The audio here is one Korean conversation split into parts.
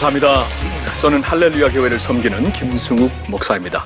감사합니다. 저는 할렐루야 교회를 섬기는 김승욱 목사입니다.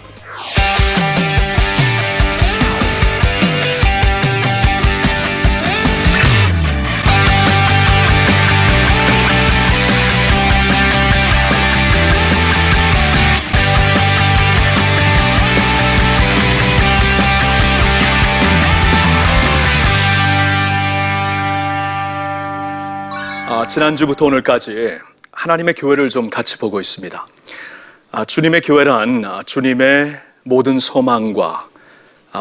지난주부터 오늘까지 하나님의 교회를 좀 같이 보고 있습니다. 주님의 교회란 주님의 모든 소망과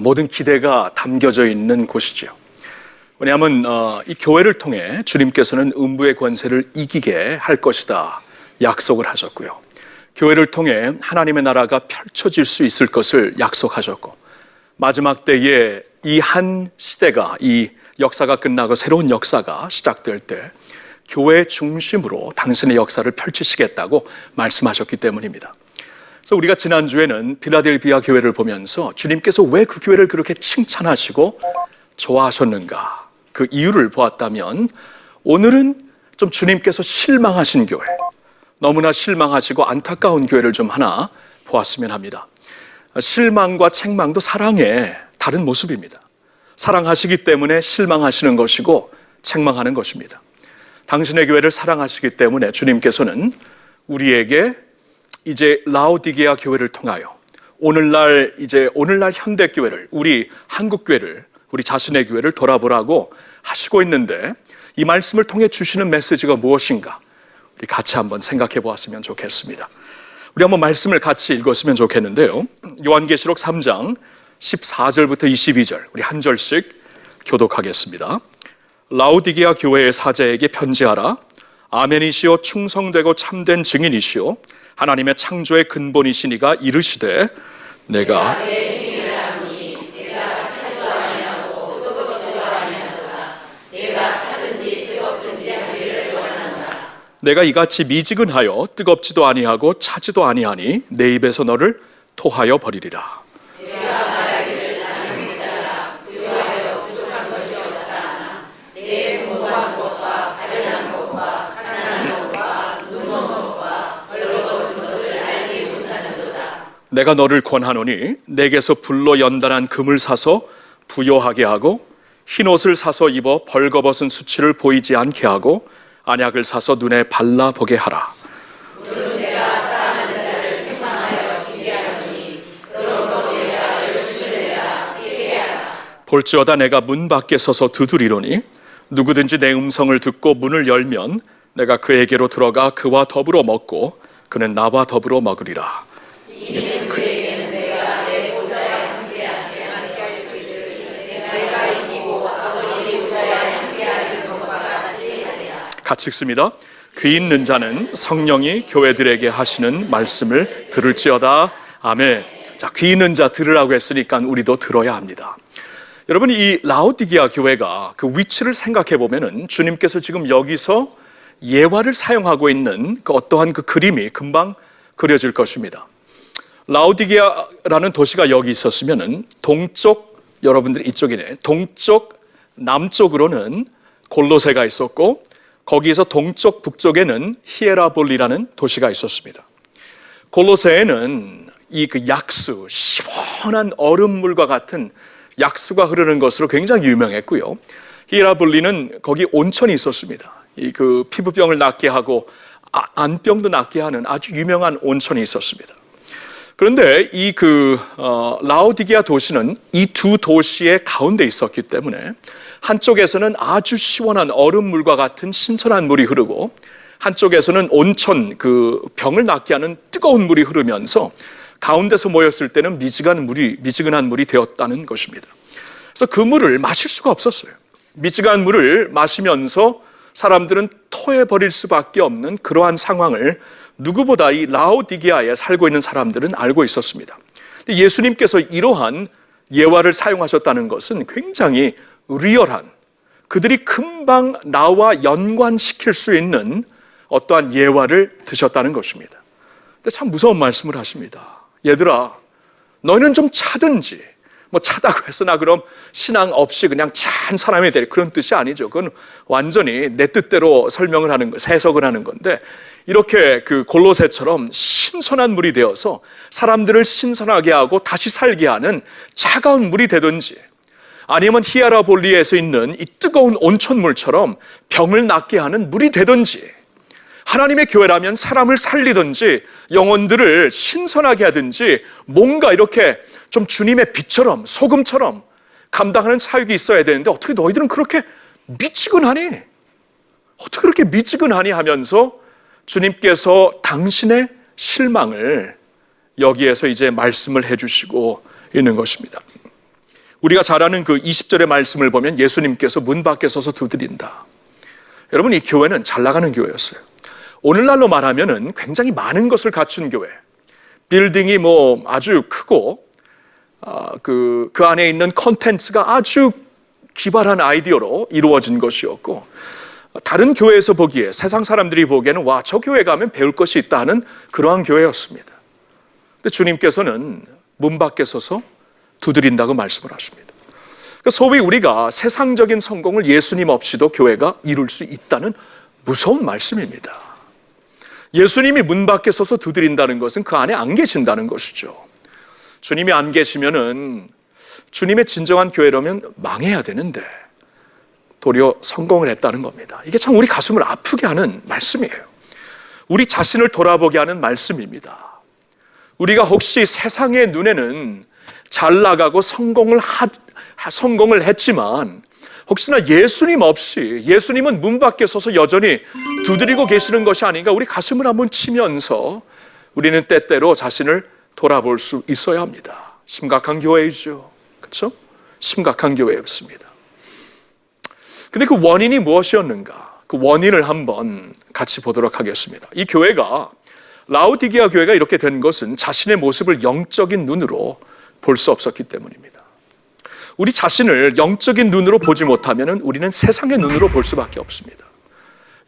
모든 기대가 담겨져 있는 곳이죠. 왜냐하면 이 교회를 통해 주님께서는 음부의 권세를 이기게 할 것이다 약속을 하셨고요. 교회를 통해 하나님의 나라가 펼쳐질 수 있을 것을 약속하셨고, 마지막 때에 이 한 시대가, 이 역사가 끝나고 새로운 역사가 시작될 때 교회 중심으로 당신의 역사를 펼치시겠다고 말씀하셨기 때문입니다. 그래서 우리가 지난주에는 필라델피아 교회를 보면서 주님께서 왜 그 교회를 그렇게 칭찬하시고 좋아하셨는가, 그 이유를 보았다면, 오늘은 좀 주님께서 실망하신 교회, 너무나 실망하시고 안타까운 교회를 좀 하나 보았으면 합니다. 실망과 책망도 사랑의 다른 모습입니다. 사랑하시기 때문에 실망하시는 것이고 책망하는 것입니다. 당신의 교회를 사랑하시기 때문에 주님께서는 우리에게 이제 라오디게아 교회를 통하여 오늘날 현대교회를, 우리 한국교회를, 우리 자신의 교회를 돌아보라고 하시고 있는데, 이 말씀을 통해 주시는 메시지가 무엇인가 우리 같이 한번 생각해 보았으면 좋겠습니다. 우리 한번 말씀을 같이 읽었으면 좋겠는데요, 요한계시록 3장 14절부터 22절 우리 한 절씩 교독하겠습니다. 라오디게아 교회의 사자에게 편지하라. 아멘이시오, 충성되고 참된 증인이시오, 하나님의 창조의 근본이시니가 이르시되, 내가 이같이 미지근하여 뜨겁지도 아니하고 차지도 아니하니 내 입에서 너를 토하여 버리리라. 내가 너를 권하노니 내게서 불로 연단한 금을 사서 부요하게 하고, 흰옷을 사서 입어 벌거벗은 수치를 보이지 않게 하고, 안약을 사서 눈에 발라보게 하라. 볼지어다 내가 문 밖에 서서 두드리노니 누구든지 내 음성을 듣고 문을 열면 내가 그에게로 들어가 그와 더불어 먹고 그는 나와 더불어 먹으리라. 같이 읽습니다. 귀 있는 자는 성령이 교회들에게 하시는 말씀을 들을지어다. 아멘. 자, 귀 있는 자 들으라고 했으니까 우리도 들어야 합니다. 여러분, 이 라오디게아 교회가 그 위치를 생각해 보면은 주님께서 지금 여기서 예화를 사용하고 있는 그 어떠한 그 그림이 금방 그려질 것입니다. 라오디게아라는 도시가 여기 있었으면은 동쪽, 여러분들이 이쪽이네, 동쪽 남쪽으로는 골로새가 있었고, 거기에서 동쪽 북쪽에는 히에라볼리라는 도시가 있었습니다. 골로새에는 이 그 약수, 시원한 얼음물과 같은 약수가 흐르는 것으로 굉장히 유명했고요. 히에라볼리는 거기 온천이 있었습니다. 이 그 피부병을 낫게 하고 안병도 낫게 하는 아주 유명한 온천이 있었습니다. 그런데 이 라오디게아 도시는 이 두 도시의 가운데 있었기 때문에 한쪽에서는 아주 시원한 얼음물과 같은 신선한 물이 흐르고, 한쪽에서는 온천, 그 병을 낫게 하는 뜨거운 물이 흐르면서 가운데서 모였을 때는 미지근한 물이 되었다는 것입니다. 그래서 그 물을 마실 수가 없었어요. 미지근한 물을 마시면서 사람들은 토해버릴 수밖에 없는 그러한 상황을 누구보다 이 라오디게아에 살고 있는 사람들은 알고 있었습니다. 예수님께서 이러한 예화를 사용하셨다는 것은 굉장히 리얼한, 그들이 금방 나와 연관시킬 수 있는 어떠한 예화를 드셨다는 것입니다. 근데 참 무서운 말씀을 하십니다. 얘들아, 너희는 좀 차든지, 뭐 차다고 해서 나 그럼 신앙 없이 그냥 차한 사람이 될 그런 뜻이 아니죠. 그건 완전히 내 뜻대로 설명을 하는 거, 해석을 하는 건데, 이렇게 그 골로새처럼 신선한 물이 되어서 사람들을 신선하게 하고 다시 살게 하는 차가운 물이 되든지, 아니면 히에라볼리에서 있는 이 뜨거운 온천물처럼 병을 낫게 하는 물이 되든지, 하나님의 교회라면 사람을 살리든지 영혼들을 신선하게 하든지 뭔가 이렇게 좀 주님의 빛처럼 소금처럼 감당하는 사역이 있어야 되는데, 어떻게 너희들은 그렇게 미치근하니? 어떻게 그렇게 미치근하니 하면서 주님께서 당신의 실망을 여기에서 이제 말씀을 해주시고 있는 것입니다. 우리가 잘 아는 그 20절의 말씀을 보면 예수님께서 문 밖에 서서 두드린다. 여러분, 이 교회는 잘 나가는 교회였어요. 오늘날로 말하면은 굉장히 많은 것을 갖춘 교회, 빌딩이 뭐 아주 크고 그 안에 있는 컨텐츠가 아주 기발한 아이디어로 이루어진 것이었고, 다른 교회에서 보기에, 세상 사람들이 보기에는 와, 저 교회 가면 배울 것이 있다 하는 그러한 교회였습니다. 근데 주님께서는 문 밖에 서서 두드린다고 말씀을 하십니다. 소위 우리가 세상적인 성공을 예수님 없이도 교회가 이룰 수 있다는 무서운 말씀입니다. 예수님이 문 밖에 서서 두드린다는 것은 그 안에 안 계신다는 것이죠. 주님이 안 계시면은 주님의 진정한 교회라면 망해야 되는데 도리어 성공을 했다는 겁니다. 이게 참 우리 가슴을 아프게 하는 말씀이에요. 우리 자신을 돌아보게 하는 말씀입니다. 우리가 혹시 세상의 눈에는 잘 나가고 성공을 했지만, 혹시나 예수님 없이, 예수님은 문 밖에 서서 여전히 두드리고 계시는 것이 아닌가, 우리 가슴을 한번 치면서 우리는 때때로 자신을 돌아볼 수 있어야 합니다. 심각한 교회이죠. 그렇죠? 심각한 교회였습니다. 근데 그 원인이 무엇이었는가? 그 원인을 한번 같이 보도록 하겠습니다. 이 교회가, 라오디게아 교회가 이렇게 된 것은 자신의 모습을 영적인 눈으로 볼 수 없었기 때문입니다. 우리 자신을 영적인 눈으로 보지 못하면 우리는 세상의 눈으로 볼 수밖에 없습니다.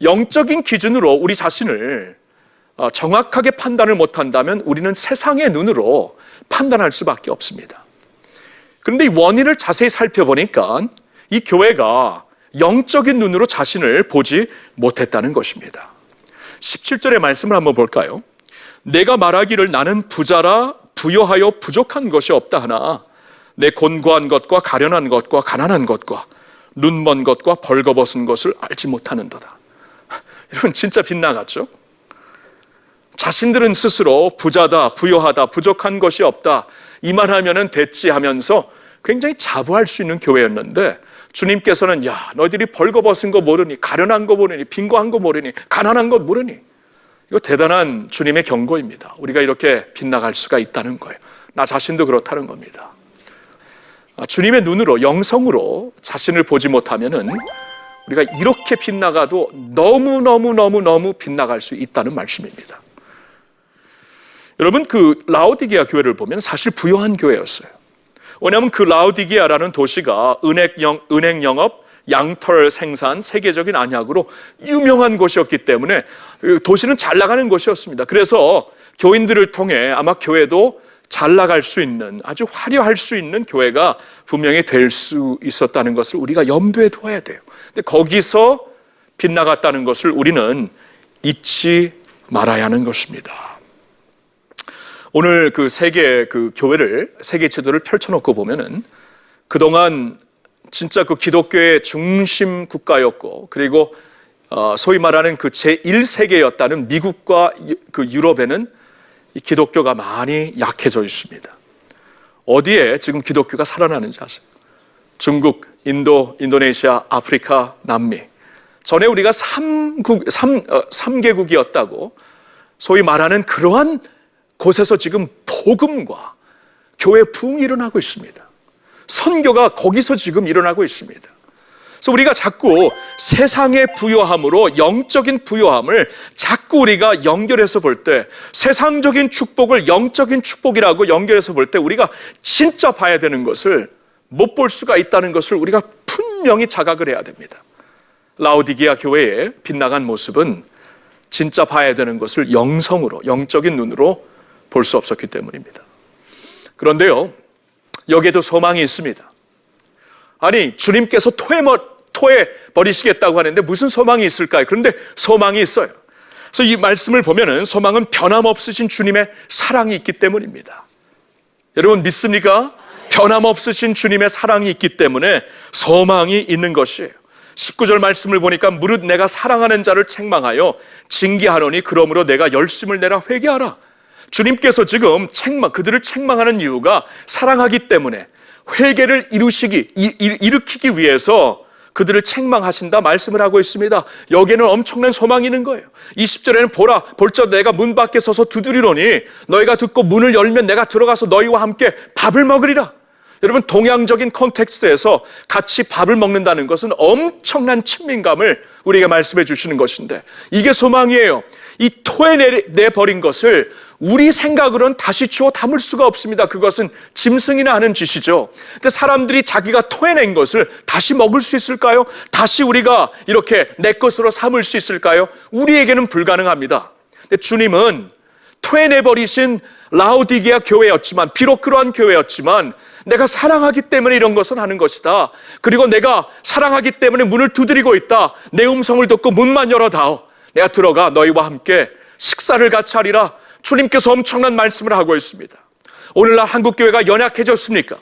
영적인 기준으로 우리 자신을 정확하게 판단을 못한다면 우리는 세상의 눈으로 판단할 수밖에 없습니다. 그런데 이 원인을 자세히 살펴보니까 이 교회가 영적인 눈으로 자신을 보지 못했다는 것입니다. 17절의 말씀을 한번 볼까요? 내가 말하기를 나는 부자라 부여하여 부족한 것이 없다 하나 내 곤고한 것과 가련한 것과 가난한 것과 눈먼 것과 벌거벗은 것을 알지 못하는도다. 여러분, 진짜 빗나갔죠? 자신들은 스스로 부자다, 부여하다, 부족한 것이 없다, 이 말하면은 됐지 하면서 굉장히 자부할 수 있는 교회였는데, 주님께서는 야, 너희들이 벌거벗은 거 모르니, 가련한 거 모르니, 빈고한 거 모르니, 가난한 것 모르니. 이거 대단한 주님의 경고입니다. 우리가 이렇게 빗나갈 수가 있다는 거예요. 나 자신도 그렇다는 겁니다. 주님의 눈으로, 영성으로 자신을 보지 못하면은 우리가 이렇게 빗나가도 너무 빗나갈 수 있다는 말씀입니다. 여러분, 그 라오디게아 교회를 보면 사실 부유한 교회였어요. 왜냐하면 그 라오디게아라는 도시가 은행 영업, 양털 생산, 세계적인 안약으로 유명한 곳이었기 때문에 도시는 잘 나가는 곳이었습니다. 그래서 교인들을 통해 아마 교회도 잘 나갈 수 있는, 아주 화려할 수 있는 교회가 분명히 될 수 있었다는 것을 우리가 염두에 둬야 돼요. 근데 거기서 빗나갔다는 것을 우리는 잊지 말아야 하는 것입니다. 오늘 그 세계 그 교회를, 세계 지도를 펼쳐놓고 보면은 그동안 진짜 그 기독교의 중심 국가였고, 그리고 소위 말하는 그 제1세계였다는 미국과 그 유럽에는 이 기독교가 많이 약해져 있습니다. 어디에 지금 기독교가 살아나는지 아세요? 중국, 인도, 인도네시아, 아프리카, 남미. 전에 우리가 3개국이었다고 소위 말하는 그러한 곳에서 지금 복음과 교회 부흥이 일어나고 있습니다. 선교가 거기서 지금 일어나고 있습니다. 그래서 우리가 자꾸 세상의 부요함으로 영적인 부요함을 자꾸 우리가 연결해서 볼 때, 세상적인 축복을 영적인 축복이라고 연결해서 볼 때 우리가 진짜 봐야 되는 것을 못 볼 수가 있다는 것을 우리가 분명히 자각을 해야 됩니다. 라오디게아 교회의 빗나간 모습은 진짜 봐야 되는 것을 영성으로, 영적인 눈으로 볼 수 없었기 때문입니다. 그런데요, 여기에도 소망이 있습니다. 아니, 주님께서 토해 버리시겠다고 하는데 무슨 소망이 있을까요? 그런데 소망이 있어요. 그래서 이 말씀을 보면은 소망은 변함없으신 주님의 사랑이 있기 때문입니다. 여러분 믿습니까? 변함없으신 주님의 사랑이 있기 때문에 소망이 있는 것이에요. 19절 말씀을 보니까 무릇 내가 사랑하는 자를 책망하여 징계하노니 그러므로 내가 열심을 내라 회개하라. 주님께서 지금 그들을 책망하는 이유가 사랑하기 때문에 회개를 일으키기 위해서 그들을 책망하신다 말씀을 하고 있습니다. 여기에는 엄청난 소망이 있는 거예요. 20절에는 보라 볼저 내가 문 밖에 서서 두드리노니 너희가 듣고 문을 열면 내가 들어가서 너희와 함께 밥을 먹으리라. 여러분 동양적인 컨텍스트에서 같이 밥을 먹는다는 것은 엄청난 친밀감을 우리에게 말씀해 주시는 것인데 이게 소망이에요. 이 토해내버린 것을 우리 생각으로는 다시 주워 담을 수가 없습니다. 그것은 짐승이나 하는 짓이죠. 근데 사람들이 자기가 토해낸 것을 다시 먹을 수 있을까요? 다시 우리가 이렇게 내 것으로 삼을 수 있을까요? 우리에게는 불가능합니다. 근데 주님은 토해내버리신 라오디게아 교회였지만 비록 그러한 교회였지만 내가 사랑하기 때문에 이런 것을 하는 것이다. 그리고 내가 사랑하기 때문에 문을 두드리고 있다. 내 음성을 듣고 문만 열어다오. 내가 들어가 너희와 함께 식사를 같이 하리라. 주님께서 엄청난 말씀을 하고 있습니다. 오늘날 한국교회가 연약해졌습니까?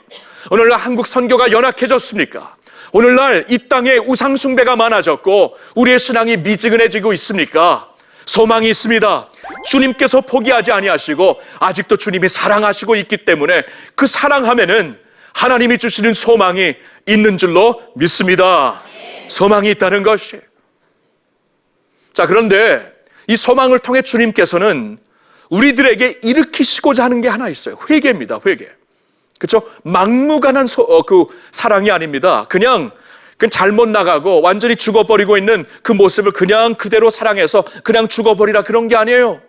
오늘날 한국 선교가 연약해졌습니까? 오늘날 이 땅에 우상숭배가 많아졌고 우리의 신앙이 미지근해지고 있습니까? 소망이 있습니다. 주님께서 포기하지 아니하시고 아직도 주님이 사랑하시고 있기 때문에 그 사랑함에는 하나님이 주시는 소망이 있는 줄로 믿습니다. 소망이 있다는 것이에요. 자, 그런데 이 소망을 통해 주님께서는 우리들에게 일으키시고자 하는 게 하나 있어요. 회개입니다. 회개. 그렇죠? 막무가내한 사랑이 아닙니다. 그냥 잘못 나가고 완전히 죽어버리고 있는 그 모습을 그냥 그대로 사랑해서 그냥 죽어버리라 그런 게 아니에요.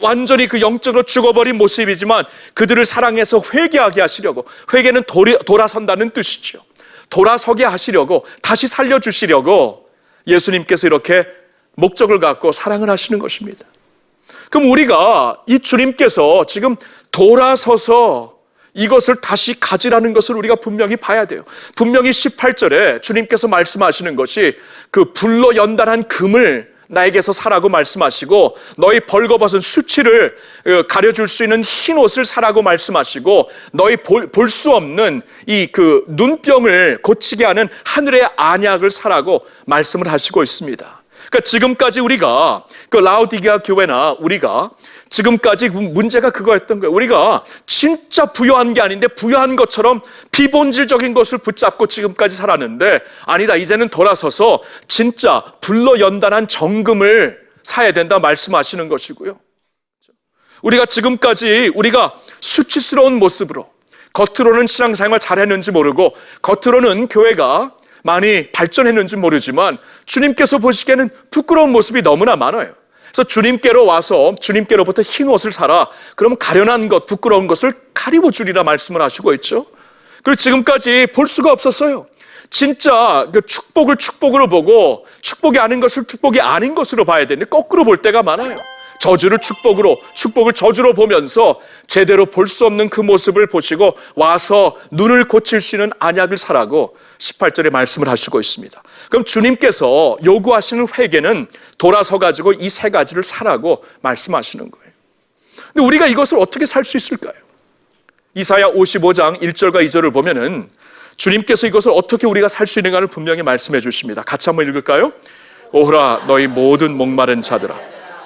완전히 그 영적으로 죽어버린 모습이지만 그들을 사랑해서 회개하게 하시려고, 회개는 돌아선다는 뜻이죠. 돌아서게 하시려고, 다시 살려주시려고 예수님께서 이렇게 목적을 갖고 사랑을 하시는 것입니다. 그럼 우리가 이 주님께서 지금 돌아서서 이것을 다시 가지라는 것을 우리가 분명히 봐야 돼요. 분명히 18절에 주님께서 말씀하시는 것이 그 불로 연단한 금을 나에게서 사라고 말씀하시고 너희 벌거벗은 수치를 가려줄 수 있는 흰 옷을 사라고 말씀하시고 너희 볼 수 없는 이 그 눈병을 고치게 하는 하늘의 안약을 사라고 말씀을 하시고 있습니다. 그러니까 지금까지 우리가 그 라오디게아 교회나 우리가 지금까지 문제가 그거였던 거예요. 우리가 진짜 부유한 게 아닌데 부유한 것처럼 비본질적인 것을 붙잡고 지금까지 살았는데 아니다. 이제는 돌아서서 진짜 불로 연단한 정금을 사야 된다 말씀하시는 것이고요. 우리가 지금까지 우리가 수치스러운 모습으로 겉으로는 신앙생활 잘했는지 모르고 겉으로는 교회가 많이 발전했는지 모르지만 주님께서 보시기에는 부끄러운 모습이 너무나 많아요. 그래서 주님께로 와서 주님께로부터 흰 옷을 사라. 그러면 가련한 것, 부끄러운 것을 가리고 주리라 말씀을 하시고 있죠. 그리고 지금까지 볼 수가 없었어요. 진짜 그 축복을 축복으로 보고 축복이 아닌 것을 축복이 아닌 것으로 봐야 되는데 거꾸로 볼 때가 많아요. 저주를 축복으로, 축복을 저주로 보면서 제대로 볼 수 없는 그 모습을 보시고 와서 눈을 고칠 수 있는 안약을 사라고 18절에 말씀을 하시고 있습니다. 그럼 주님께서 요구하시는 회개는 돌아서 가지고 이 세 가지를 사라고 말씀하시는 거예요. 근데 우리가 이것을 어떻게 살 수 있을까요? 이사야 55장 1절과 2절을 보면은 주님께서 이것을 어떻게 우리가 살 수 있는가를 분명히 말씀해 주십니다. 같이 한번 읽을까요? 오라 너희 모든 목마른 자들아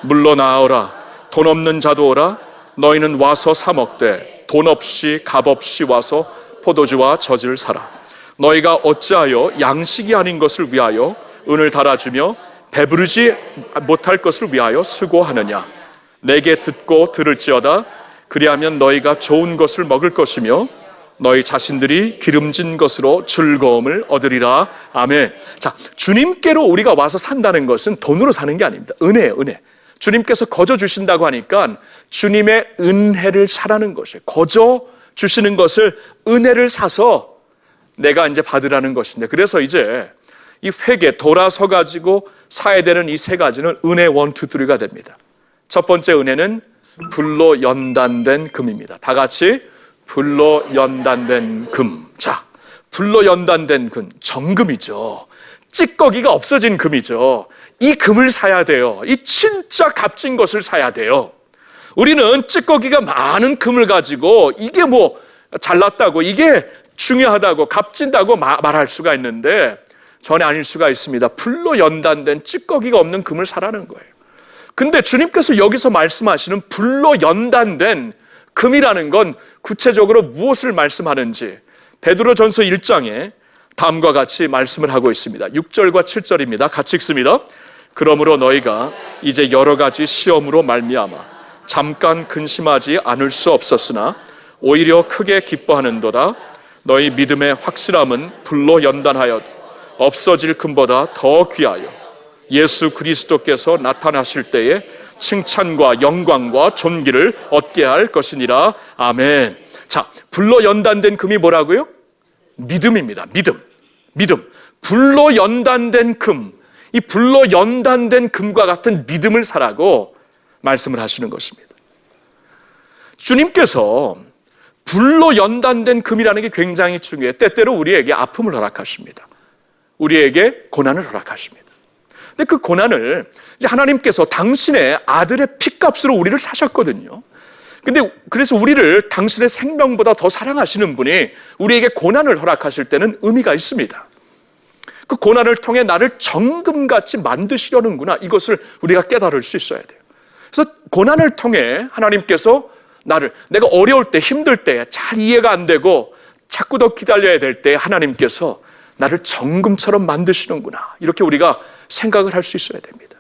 물러 나오라. 돈 없는 자도 오라. 너희는 와서 사 먹되 돈 없이 값 없이 와서 포도주와 젖을 사라. 너희가 어찌하여 양식이 아닌 것을 위하여 은을 달아주며 배부르지 못할 것을 위하여 수고하느냐. 내게 듣고 들을지어다. 그리하면 너희가 좋은 것을 먹을 것이며 너희 자신들이 기름진 것으로 즐거움을 얻으리라. 아멘. 자, 주님께로 우리가 와서 산다는 것은 돈으로 사는 게 아닙니다. 은혜예요, 은혜. 주님께서 거저 주신다고 하니까 주님의 은혜를 사라는 것이에요. 거저 주시는 것을 은혜를 사서 내가 이제 받으라는 것인데, 그래서 이제 이 회개, 돌아서 가지고 사야 되는 이 세 가지는 은혜 1, 2, 3가 됩니다. 첫 번째 은혜는 불로 연단된 금입니다. 다 같이 불로 연단된 금. 자, 불로 연단된 금, 정금이죠. 찌꺼기가 없어진 금이죠. 이 금을 사야 돼요. 이 진짜 값진 것을 사야 돼요. 우리는 찌꺼기가 많은 금을 가지고 이게 뭐 잘났다고, 이게 중요하다고, 값진다고 말할 수가 있는데 전혀 아닐 수가 있습니다. 불로 연단된 찌꺼기가 없는 금을 사라는 거예요. 근데 주님께서 여기서 말씀하시는 불로 연단된 금이라는 건 구체적으로 무엇을 말씀하는지 베드로전서 1장에 다음과 같이 말씀을 하고 있습니다. 6절과 7절입니다. 같이 읽습니다. 그러므로 너희가 이제 여러 가지 시험으로 말미암아 잠깐 근심하지 않을 수 없었으나 오히려 크게 기뻐하는도다. 너희 믿음의 확실함은 불로 연단하여 없어질 금보다 더 귀하여 예수 그리스도께서 나타나실 때에 칭찬과 영광과 존귀를 얻게 할 것이니라. 아멘. 자, 불로 연단된 금이 뭐라고요? 믿음입니다. 믿음. 불로 연단된 금, 이 불로 연단된 금과 같은 믿음을 사라고 말씀을 하시는 것입니다. 주님께서 불로 연단된 금이라는 게 굉장히 중요해요. 때때로 우리에게 아픔을 허락하십니다. 우리에게 고난을 허락하십니다. 근데 그 고난을 이제 하나님께서 당신의 아들의 피값으로 우리를 사셨거든요. 근데 그래서 우리를 당신의 생명보다 더 사랑하시는 분이 우리에게 고난을 허락하실 때는 의미가 있습니다. 그 고난을 통해 나를 정금같이 만드시려는구나, 이것을 우리가 깨달을 수 있어야 돼요. 그래서 고난을 통해 하나님께서 내가 어려울 때, 힘들 때, 잘 이해가 안 되고 자꾸 더 기다려야 될 때 하나님께서 나를 정금처럼 만드시는구나, 이렇게 우리가 생각을 할 수 있어야 됩니다.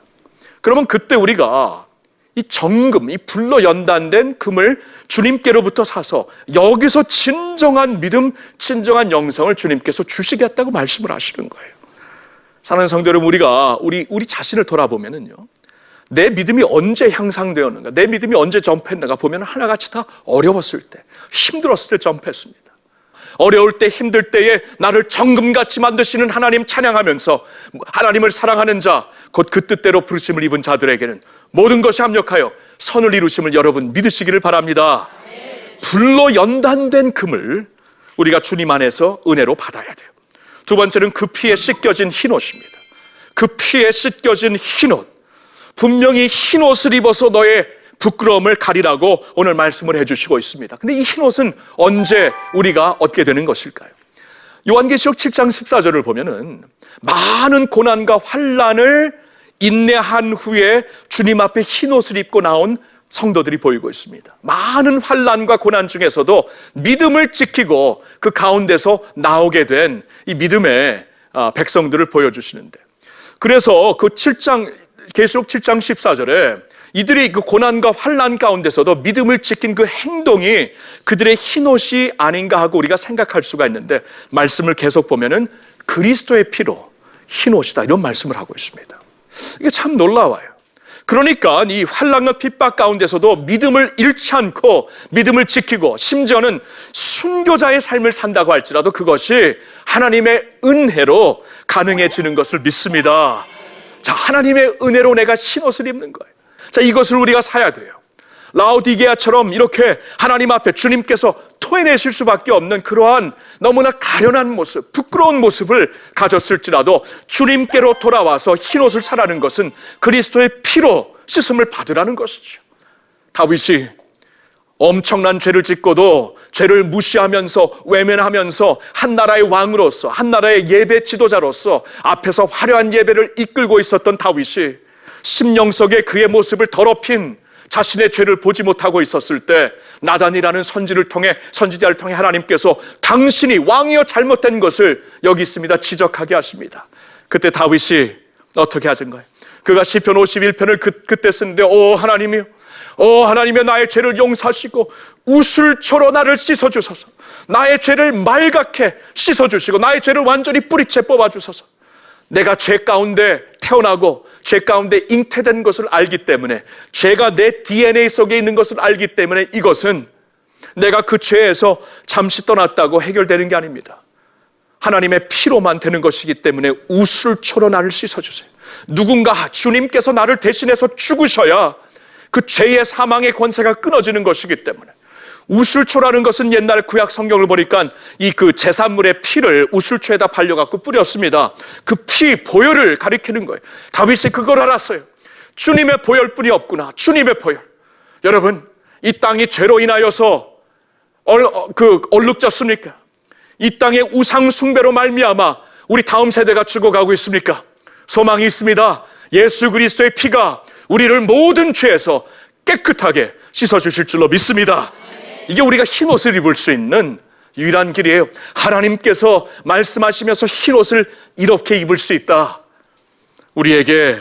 그러면 그때 우리가 이 정금, 이 불로 연단된 금을 주님께로부터 사서 여기서 진정한 믿음, 진정한 영성을 주님께서 주시겠다고 말씀을 하시는 거예요. 사랑하는 성도 여러분, 우리 자신을 돌아보면은요, 내 믿음이 언제 향상되었는가, 내 믿음이 언제 점프했는가 보면 하나같이 다 어려웠을 때, 힘들었을 때 점프했습니다. 어려울 때, 힘들 때에 나를 정금같이 만드시는 하나님 찬양하면서 하나님을 사랑하는 자, 곧 그 뜻대로 부르심을 입은 자들에게는 모든 것이 합력하여 선을 이루심을 여러분 믿으시기를 바랍니다. 불로 연단된 금을 우리가 주님 안에서 은혜로 받아야 돼요. 두 번째는 그 피에 씻겨진 흰옷입니다. 그 피에 씻겨진 흰옷, 분명히 흰옷을 입어서 너의 부끄러움을 가리라고 오늘 말씀을 해주시고 있습니다. 근데 이 흰옷은 언제 우리가 얻게 되는 것일까요? 요한계시록 7장 14절을 보면은 많은 고난과 환난을 인내한 후에 주님 앞에 흰옷을 입고 나온 성도들이 보이고 있습니다. 많은 환난과 고난 중에서도 믿음을 지키고 그 가운데서 나오게 된 이 믿음의 백성들을 보여주시는데, 그래서 그 계시록 7장 14절에 이들이 그 고난과 환난 가운데서도 믿음을 지킨 그 행동이 그들의 흰옷이 아닌가 하고 우리가 생각할 수가 있는데, 말씀을 계속 보면은 그리스도의 피로 흰옷이다, 이런 말씀을 하고 있습니다. 이게 참 놀라워요. 그러니까 이 환난과 핍박 가운데서도 믿음을 잃지 않고 믿음을 지키고 심지어는 순교자의 삶을 산다고 할지라도 그것이 하나님의 은혜로 가능해지는 것을 믿습니다. 자, 하나님의 은혜로 내가 흰옷을 입는 거예요. 자, 이것을 우리가 사야 돼요. 라오디게아처럼 이렇게 하나님 앞에 주님께서 토해내실 수밖에 없는 그러한 너무나 가련한 모습, 부끄러운 모습을 가졌을지라도 주님께로 돌아와서 흰옷을 사라는 것은 그리스도의 피로 씻음을 받으라는 것이죠. 다윗이 엄청난 죄를 짓고도 죄를 무시하면서 외면하면서 한 나라의 왕으로서, 한 나라의 예배 지도자로서 앞에서 화려한 예배를 이끌고 있었던 다윗이 심령 속에 그의 모습을 더럽힌 자신의 죄를 보지 못하고 있었을 때 나단이라는 선지자를 통해 하나님께서 당신이 왕이여 잘못된 것을 여기 있습니다 지적하게 하십니다. 그때 다윗이 어떻게 하신 거예요? 그가 시편 51편을 그때 쓰는데, 오 하나님이여 나의 죄를 용서하시고 우슬초로 나를 씻어주소서, 나의 죄를 말갛게 씻어주시고 나의 죄를 완전히 뿌리채 뽑아주소서. 내가 죄 가운데 태어나고 죄 가운데 잉태된 것을 알기 때문에, 죄가 내 DNA 속에 있는 것을 알기 때문에 이것은 내가 그 죄에서 잠시 떠났다고 해결되는 게 아닙니다. 하나님의 피로만 되는 것이기 때문에 우슬초로 나를 씻어주세요. 누군가 주님께서 나를 대신해서 죽으셔야 그 죄의 사망의 권세가 끊어지는 것이기 때문에 우슬초라는 것은 옛날 구약 성경을 보니까 이 그 제사물의 피를 우슬초에다 발려갖고 뿌렸습니다. 그 피 보혈을 가리키는 거예요. 다윗이 그걸 알았어요. 주님의 보혈뿐이 없구나. 주님의 보혈. 여러분, 이 땅이 죄로 인하여서 얼룩졌습니까? 이 땅의 우상 숭배로 말미암아 우리 다음 세대가 죽어가고 있습니까? 소망이 있습니다. 예수 그리스도의 피가 우리를 모든 죄에서 깨끗하게 씻어주실 줄로 믿습니다. 이게 우리가 흰 옷을 입을 수 있는 유일한 길이에요. 하나님께서 말씀하시면서 흰 옷을 이렇게 입을 수 있다, 우리에게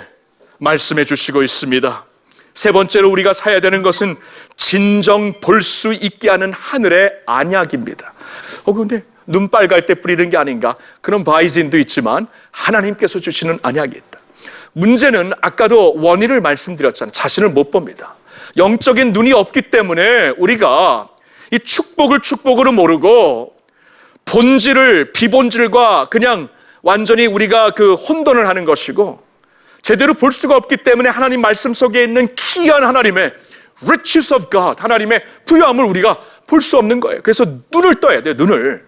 말씀해 주시고 있습니다. 세 번째로 우리가 사야 되는 것은 진정 볼 수 있게 하는 하늘의 안약입니다. 근데 눈 빨갈 때 뿌리는 게 아닌가? 그런 바이진도 있지만 하나님께서 주시는 안약이 있다. 문제는 아까도 원인을 말씀드렸잖아요. 자신을 못 봅니다. 영적인 눈이 없기 때문에 우리가 이 축복을 축복으로 모르고 본질을 비본질과 그냥 완전히 우리가 그 혼돈을 하는 것이고, 제대로 볼 수가 없기 때문에 하나님 말씀 속에 있는 귀한 하나님의 riches of God, 하나님의 부유함을 우리가 볼 수 없는 거예요. 그래서 눈을 떠야 돼요. 눈을.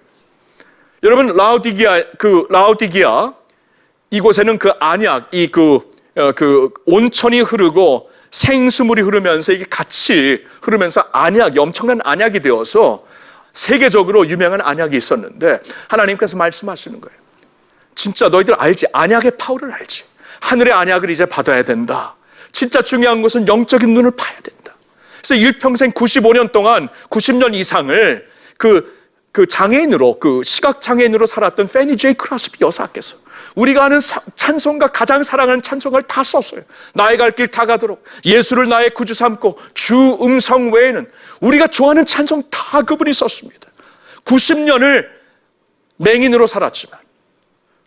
여러분, 라오디기아 이곳에는 그 안약, 그 온천이 흐르고 생수물이 흐르면서 이게 같이 흐르면서 안약이, 엄청난 안약이 되어서 세계적으로 유명한 안약이 있었는데, 하나님께서 말씀하시는 거예요. 진짜 너희들 알지? 안약의 파워를 알지? 하늘의 안약을 이제 받아야 된다. 진짜 중요한 것은 영적인 눈을 파야 된다. 그래서 일평생 95년 동안 90년 이상을 그 장애인으로, 그 시각장애인으로 살았던 페니 제이 크라스비 여사께서 우리가 아는 찬송가, 가장 사랑하는 찬송가를 다 썼어요. 나의 갈 길 다 가도록, 예수를 나의 구주 삼고, 주 음성 외에는, 우리가 좋아하는 찬송 다 그분이 썼습니다. 90년을 맹인으로 살았지만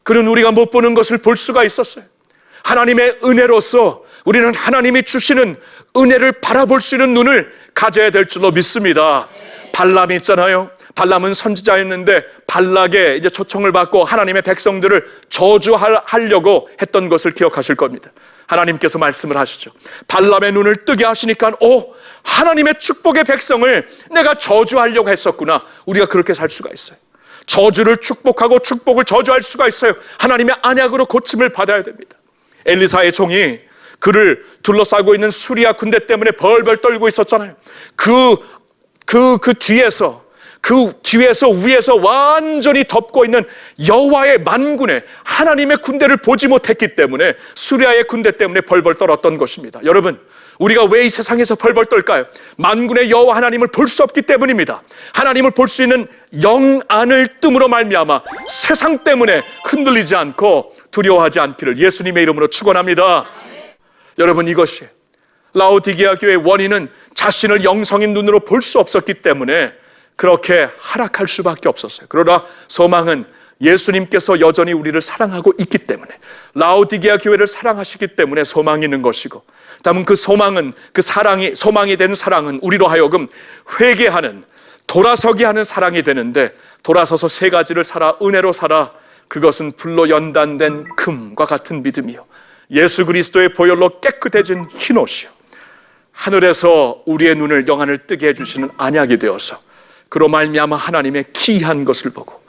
그는 우리가 못 보는 것을 볼 수가 있었어요. 하나님의 은혜로서 우리는 하나님이 주시는 은혜를 바라볼 수 있는 눈을 가져야 될 줄로 믿습니다. 발람이 있잖아요. 발람은 선지자였는데 발락에 이제 초청을 받고 하나님의 백성들을 저주하려고 했던 것을 기억하실 겁니다. 하나님께서 말씀을 하시죠. 발람의 눈을 뜨게 하시니까 하나님의 축복의 백성을 내가 저주하려고 했었구나. 우리가 그렇게 살 수가 있어요. 저주를 축복하고 축복을 저주할 수가 있어요. 하나님의 안약으로 고침을 받아야 됩니다. 엘리사의 종이 그를 둘러싸고 있는 수리아 군대 때문에 벌벌 떨고 있었잖아요. 그 뒤에서 위에서 완전히 덮고 있는 여호와의 만군의 하나님의 군대를 보지 못했기 때문에 수리아의 군대 때문에 벌벌 떨었던 것입니다. 여러분, 우리가 왜 이 세상에서 벌벌 떨까요? 만군의 여호와 하나님을 볼 수 없기 때문입니다. 하나님을 볼 수 있는 영안을 뜸으로 말미암아 세상 때문에 흔들리지 않고 두려워하지 않기를 예수님의 이름으로 축원합니다. 여러분, 이것이 라오디게아 교회의 원인은 자신을 영성인 눈으로 볼 수 없었기 때문에 그렇게 하락할 수밖에 없었어요. 그러나 소망은 예수님께서 여전히 우리를 사랑하고 있기 때문에, 라오디게아 교회를 사랑하시기 때문에 소망이 있는 것이고, 다음은 그 소망은, 그 사랑이, 소망이 된 사랑은 우리로 하여금 회개하는, 돌아서게 하는 사랑이 되는데, 돌아서서 세 가지를 살아, 은혜로 살아. 그것은 불로 연단된 금과 같은 믿음이요, 예수 그리스도의 보혈로 깨끗해진 흰옷이요, 하늘에서 우리의 눈을, 영안을 뜨게 해주시는 안약이 되어서 그로 말미암아 하나님의 기이한 것을 보고,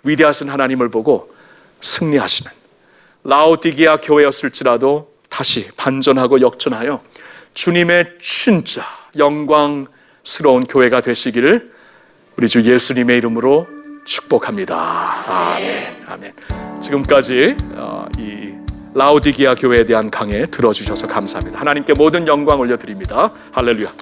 위대하신 하나님을 보고 승리하시는 라오디게아 교회였을지라도 다시 반전하고 역전하여 주님의 진짜 영광스러운 교회가 되시기를 우리 주 예수님의 이름으로 축복합니다. 아멘. 아멘. 지금까지 이 라오디게아 교회에 대한 강해 들어주셔서 감사합니다. 하나님께 모든 영광 올려드립니다. 할렐루야.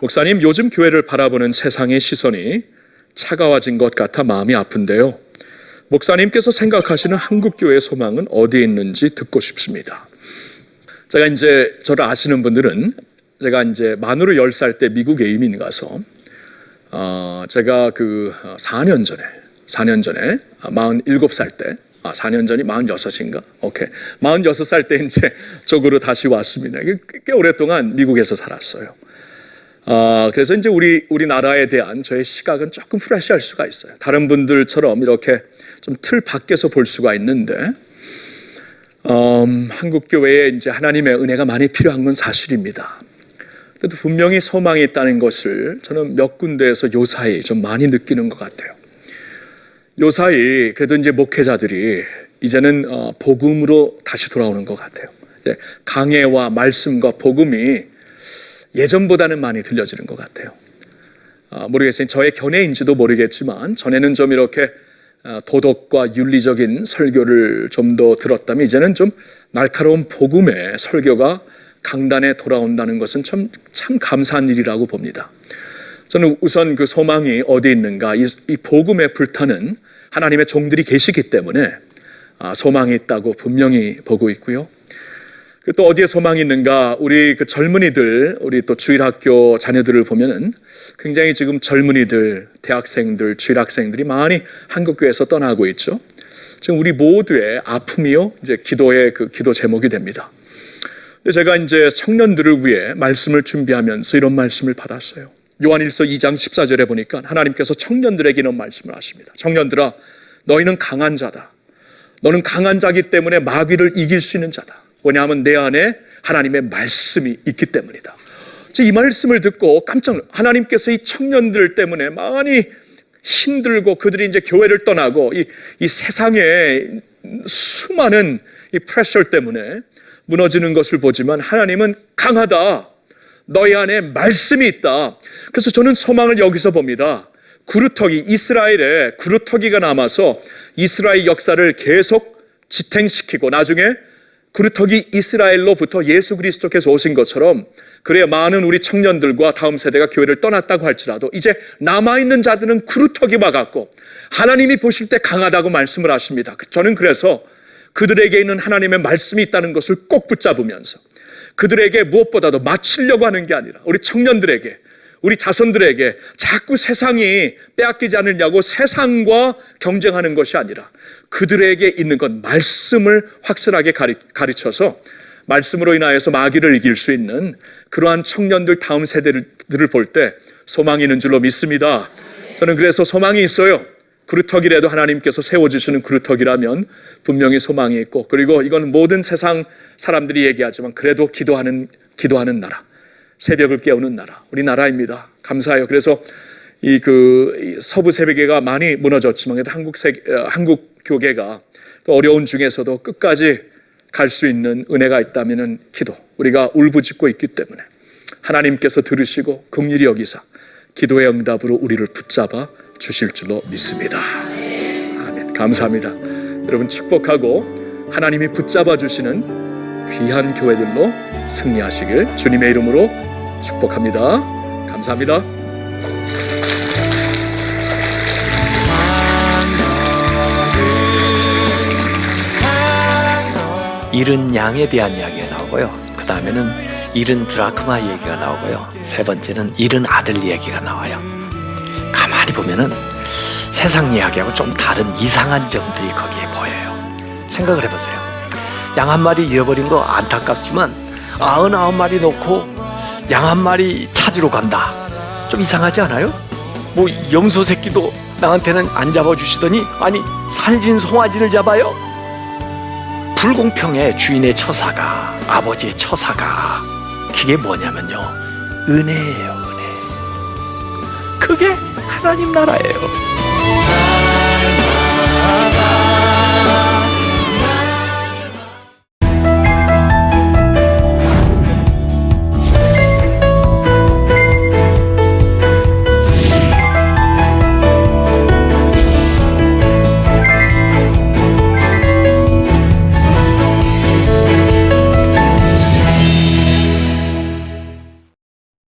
목사님, 요즘 교회를 바라보는 세상의 시선이 차가워진 것 같아 마음이 아픈데요. 목사님께서 생각하시는 한국교회의 소망은 어디에 있는지 듣고 싶습니다. 제가 이제 저를 아시는 분들은 제가 이제 만으로 10살 때 미국에 이민 가서 제가 그 4년 전에 47살 때 4년 전이 46인가? 오케이. 46살 때 이제 저으로 다시 왔습니다. 꽤 오랫동안 미국에서 살았어요. 그래서 이제 우리나라에 대한 저의 시각은 조금 프레시할 수가 있어요. 다른 분들처럼 이렇게 좀 틀 밖에서 볼 수가 있는데, 한국 교회에 이제 하나님의 은혜가 많이 필요한 건 사실입니다. 그래도 분명히 소망이 있다는 것을 저는 몇 군데에서 요사이 좀 많이 느끼는 것 같아요. 요사이 그래도 이제 목회자들이 이제는 복음으로 다시 돌아오는 것 같아요. 강해와 말씀과 복음이 예전보다는 많이 들려지는 것 같아요. 모르겠어요. 저의 견해인지도 모르겠지만 전에는 좀 이렇게 도덕과 윤리적인 설교를 좀 더 들었다면 이제는 좀 날카로운 복음의 설교가 강단에 돌아온다는 것은 참 감사한 일이라고 봅니다. 저는 우선 그 소망이 어디 있는가, 이 복음에 불타는 하나님의 종들이 계시기 때문에 소망이 있다고 분명히 보고 있고요. 또 어디에 소망이 있는가, 우리 그 젊은이들, 우리 또 주일학교 자녀들을 보면은 굉장히 지금 젊은이들, 대학생들, 주일학생들이 많이 한국교회에서 떠나고 있죠. 지금 우리 모두의 아픔이요, 이제 기도의 그 기도 제목이 됩니다. 근데 제가 이제 청년들을 위해 말씀을 준비하면서 이런 말씀을 받았어요. 요한일서 2장 14절에 보니까 하나님께서 청년들에게 이런 말씀을 하십니다. 청년들아, 너희는 강한 자다. 너는 강한 자기 때문에 마귀를 이길 수 있는 자다. 왜냐하면 내 안에 하나님의 말씀이 있기 때문이다. 이 말씀을 듣고 하나님께서 이 청년들 때문에 많이 힘들고 그들이 이제 교회를 떠나고 이 세상의 수많은 이 프레셔 때문에 무너지는 것을 보지만 하나님은 강하다. 너희 안에 말씀이 있다. 그래서 저는 소망을 여기서 봅니다. 이스라엘에 구루터기가 남아서 이스라엘 역사를 계속 지탱시키고 나중에 구루터기 이스라엘로부터 예수 그리스도께서 오신 것처럼, 그래야 많은 우리 청년들과 다음 세대가 교회를 떠났다고 할지라도 이제 남아있는 자들은 구루터기와 같고 하나님이 보실 때 강하다고 말씀을 하십니다. 저는 그래서 그들에게 있는 하나님의 말씀이 있다는 것을 꼭 붙잡으면서 그들에게 무엇보다도 맞추려고 하는 게 아니라 우리 청년들에게, 우리 자손들에게 자꾸 세상이 빼앗기지 않으려고 세상과 경쟁하는 것이 아니라 그들에게 있는 건 말씀을 확실하게 가르쳐서 말씀으로 인하여서 마귀를 이길 수 있는 그러한 청년들, 다음 세대들을 볼 때 소망이 있는 줄로 믿습니다. 저는 그래서 소망이 있어요. 구루터기라도 하나님께서 세워주시는 구루터기라면 분명히 소망이 있고, 그리고 이건 모든 세상 사람들이 얘기하지만 그래도 기도하는 나라, 새벽을 깨우는 나라, 우리 나라입니다. 감사해요. 그래서 이 서부 세계가 많이 무너졌지만 한국 교계가 또 어려운 중에서도 끝까지 갈 수 있는 은혜가 있다면은 기도, 우리가 울부짖고 있기 때문에 하나님께서 들으시고 긍휼히 여기사 기도의 응답으로 우리를 붙잡아 주실 줄로 믿습니다. 아멘. 감사합니다. 여러분 축복하고 하나님이 붙잡아 주시는 귀한 교회들로 승리하시길 주님의 이름으로 축복합니다. 감사합니다. 잃은 양에 대한 이야기가 나오고요. 그 다음에는 잃은 드라크마 얘기가 나오고요. 세 번째는 잃은 아들 얘기가 나와요. 가만히 보면은 세상 이야기하고 좀 다른 이상한 점들이 거기에 보여요. 생각을 해보세요. 양 한 마리 잃어버린 거 안타깝지만 99마리 놓고 양 한 마리 찾으러 간다. 좀 이상하지 않아요? 뭐 염소 새끼도 나한테는 안 잡아주시더니 아니 살진 송아지를 잡아요? 불공평해. 주인의 처사가, 아버지의 처사가, 그게 뭐냐면요, 은혜예요. 은혜. 그게 하나님 나라예요.